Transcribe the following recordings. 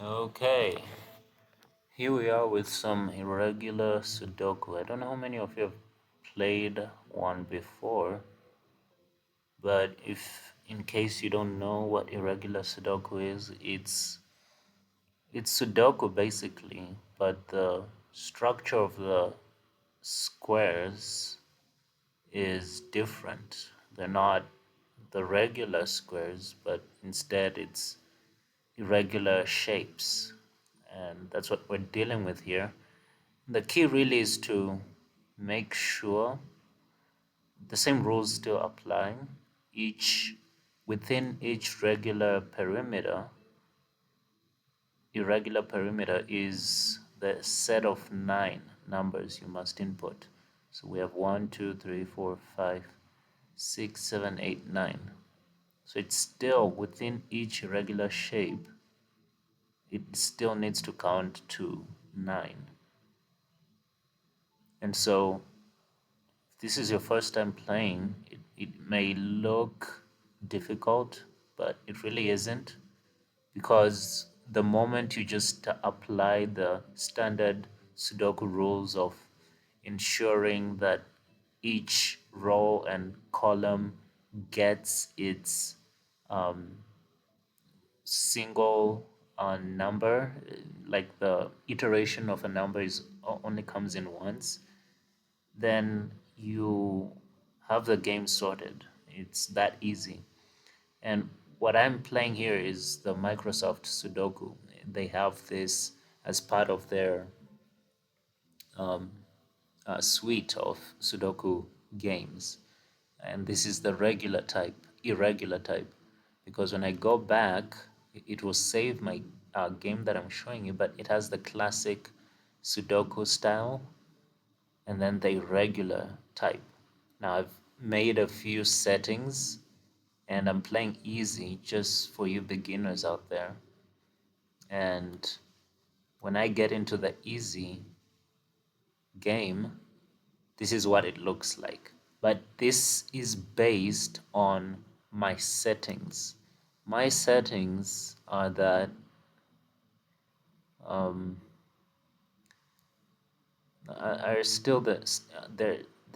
Okay, here we are with some irregular Sudoku. I don't know how many of you have played one before, but if in case you don't know what irregular Sudoku is, it's Sudoku basically, but the structure of the squares is different. They're not the regular squares, but instead it's irregular shapes. And that's what we're dealing with here. The key really is to make sure the same rules still apply. Each within each irregular perimeter is the set of 9 numbers you must input. So we have 1, 2, 3, 4, 5, 6, 7, 8, 9. So it's still within each irregular shape, it still needs to count to 9. And so if this is your first time playing, it may look difficult, but it really isn't, because the moment you just apply the standard Sudoku rules of ensuring that each row and column gets its um, single number, like the iteration of a number is only comes in once, then you have the game sorted. It's that easy. And what I'm playing here is the Microsoft Sudoku. They have this as part of their um, suite of Sudoku games. And this is the irregular type, because when I go back, it will save my game that I'm showing you, but it has the classic Sudoku style and then the irregular type. Now I've made a few settings and I'm playing easy just for you beginners out there. And when I get into the easy game, this is what it looks like. But this is based on my settings. My settings are that um, are still the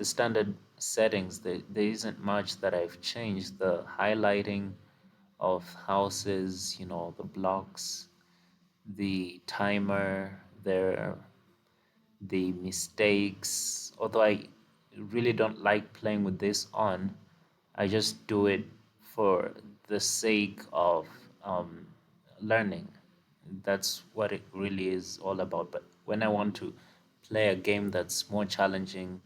standard settings. There isn't much that I've changed. The highlighting of houses, the blocks, the timer, the mistakes. Although I really don't like playing with this on, I just do it for the sake of um, learning. That's what it really is all about. But when I want to play a game that's more challenging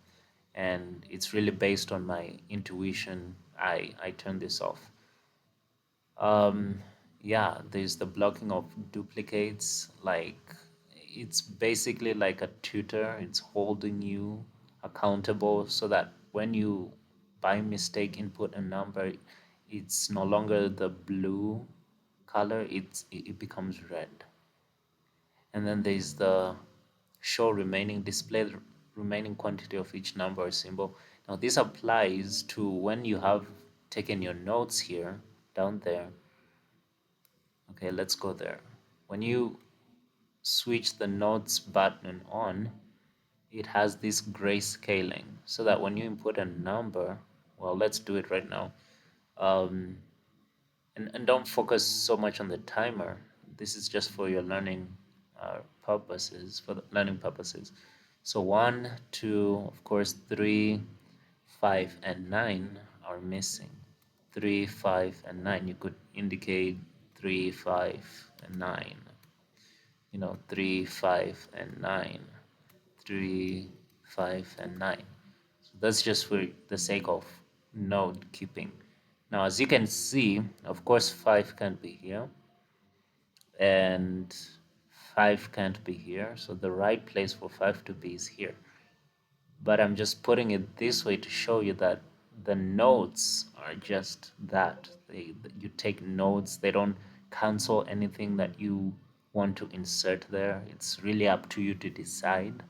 and it's really based on my intuition, I turn this off. Um, yeah, there's the blocking of duplicates. Like, it's basically like a tutor. It's holding you accountable so that when you by mistake input a number, it's no longer the blue color, it becomes red. And then there's the show remaining display the remaining quantity of each number or symbol. Now this applies to when you have taken your notes here down there. Okay, let's go there. When you switch the notes button on, it has this grayscaling so that when you input a number, well, let's do it right now. Um, and don't focus so much on the timer. This is just for your learning purposes, for the learning purposes. So 1, 2, of course, 3, 5, and 9 are missing. 3, 5, and 9. You could indicate 3, 5, and 9. 3, 5, and 9. 3, 5, and 9. So that's just for the sake of note keeping. Now, as you can see, of course, 5 can't be here, and 5 can't be here. So the right place for 5 to be is here. But I'm just putting it this way to show you that the notes are just that. You take notes, they don't cancel anything that you want to insert there. It's really up to you to decide.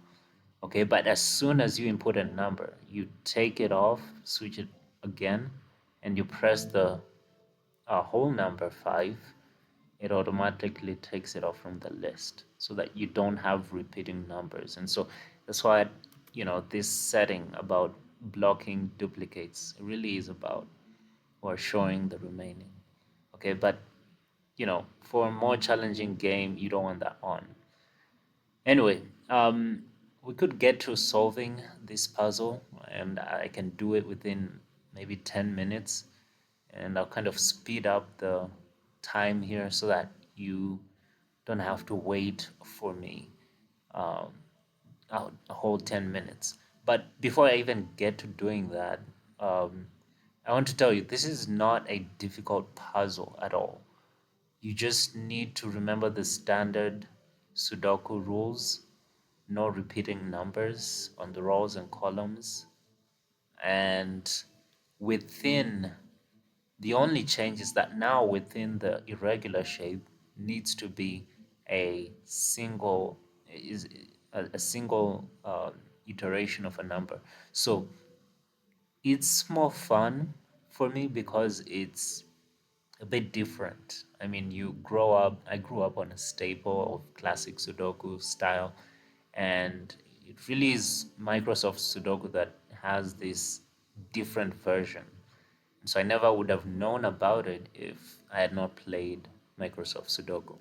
Okay, but as soon as you input a number, you take it off, switch it again, and you press the whole number 5, it automatically takes it off from the list so that you don't have repeating numbers. And so that's why, this setting about blocking duplicates really is about or showing the remaining. Okay, but for a more challenging game, you don't want that on. Anyway, we could get to solving this puzzle, and I can do it within maybe 10 minutes. And I'll kind of speed up the time here so that you don't have to wait for me um, a whole 10 minutes. But before I even get to doing that, um, I want to tell you this is not a difficult puzzle at all. You just need to remember the standard Sudoku rules, no repeating numbers on the rows and columns. And within, the only change is that now within the irregular shape needs to be a single is a single iteration of a number. So it's more fun for me because it's a bit different. I mean, I grew up on a staple of classic Sudoku style, and it really is Microsoft Sudoku that has this different version. So I never would have known about it if I had not played Microsoft Sudoku,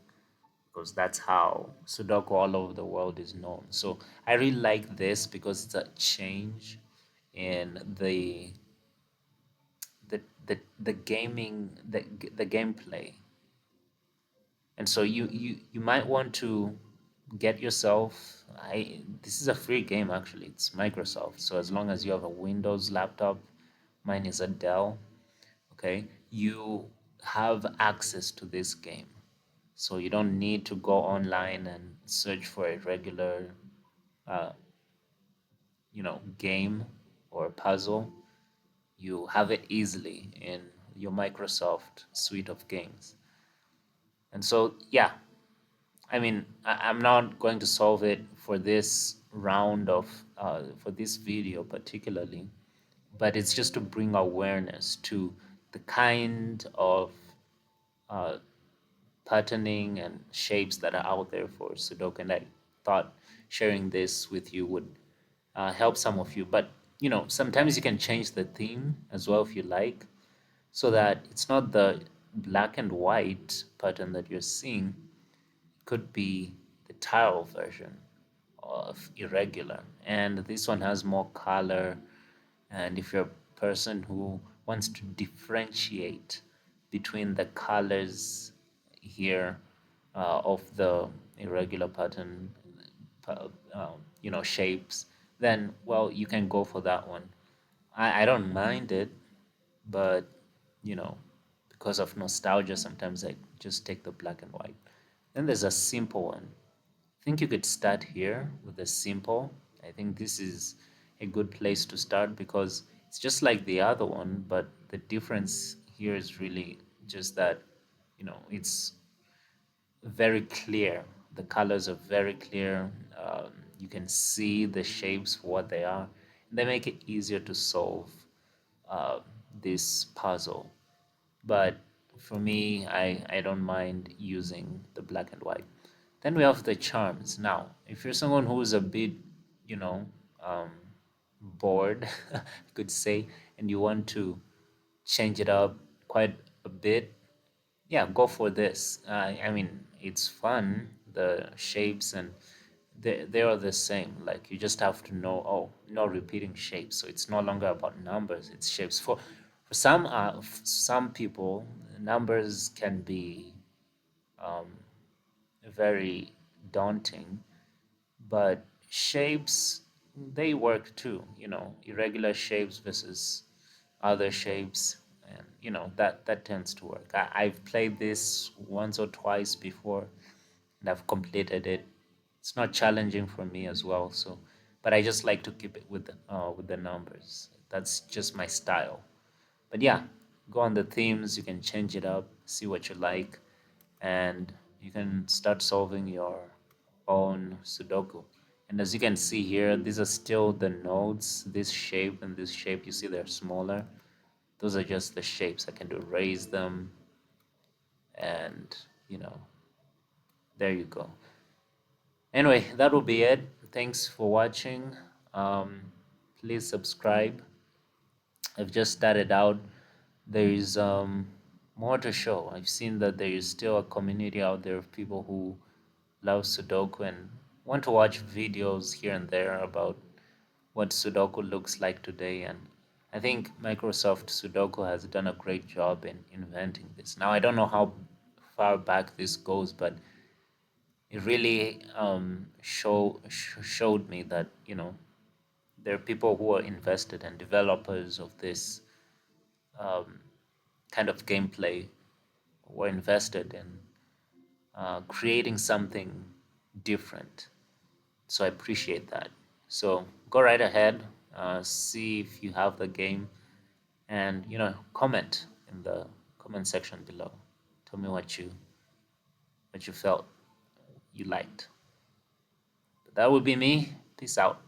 because that's how Sudoku all over the world is known. So I really like this because it's a change in the gaming the gameplay. And so you might want to get yourself, I this is a free game actually. It's Microsoft. So as long as you have a Windows laptop, mine is a Dell, okay, you have access to this game. So you don't need to go online and search for a regular uh, game or puzzle. You have it easily in your Microsoft suite of games. And so, yeah, I mean, I'm not going to solve it for this round of, for this video particularly, but it's just to bring awareness to the kind of uh, patterning and shapes that are out there for Sudoku. And I thought sharing this with you would help some of you. But, sometimes you can change the theme as well if you like, so that it's not the black and white pattern that you're seeing. Could be the tile version of irregular, and this one has more color. And if you're a person who wants to differentiate between the colors here of the irregular pattern shapes, then well, you can go for that one. I don't mind it, but you know because of nostalgia sometimes I just take the black and white. Then there's a simple one. I think you could start here with a simple. I think this is a good place to start because it's just like the other one, but the difference here is really just that, it's very clear. The colors are very clear. You can see the shapes for what they are. They make it easier to solve uh, this puzzle. But for me, I don't mind using the black and white. Then we have the charms. Now, if you're someone who's a bit, you know, um, bored, I could say, and you want to change it up quite a bit, yeah, go for this. I mean, it's fun. The shapes and they are the same. Like you just have to know, oh, no repeating shapes. So it's no longer about numbers. It's shapes. For some people, numbers can be um, very daunting, but shapes they work too. Irregular shapes versus other shapes, and that tends to work. I've played this once or twice before, and I've completed it. It's not challenging for me as well, so but I just like to keep it with the numbers. That's just my style. But yeah, go on the themes. You can change it up, see what you like, and you can start solving your own Sudoku. And as you can see here, these are still the nodes. This shape and this shape, you see they're smaller. Those are just the shapes. I can do raise them and you know, there you go. Anyway, that will be it. Thanks for watching. Please subscribe. I've just started out. There is more to show. I've seen that there is still a community out there of people who love Sudoku and want to watch videos here and there about what Sudoku looks like today. And I think Microsoft Sudoku has done a great job in inventing this. Now, I don't know how far back this goes, but it really showed me that, there are people who are invested and developers of this um, kind of gameplay were invested in creating something different. So I appreciate that. So go right ahead, see if you have the game, and comment in the comment section below. Tell me what you felt you liked. That would be me. Peace out.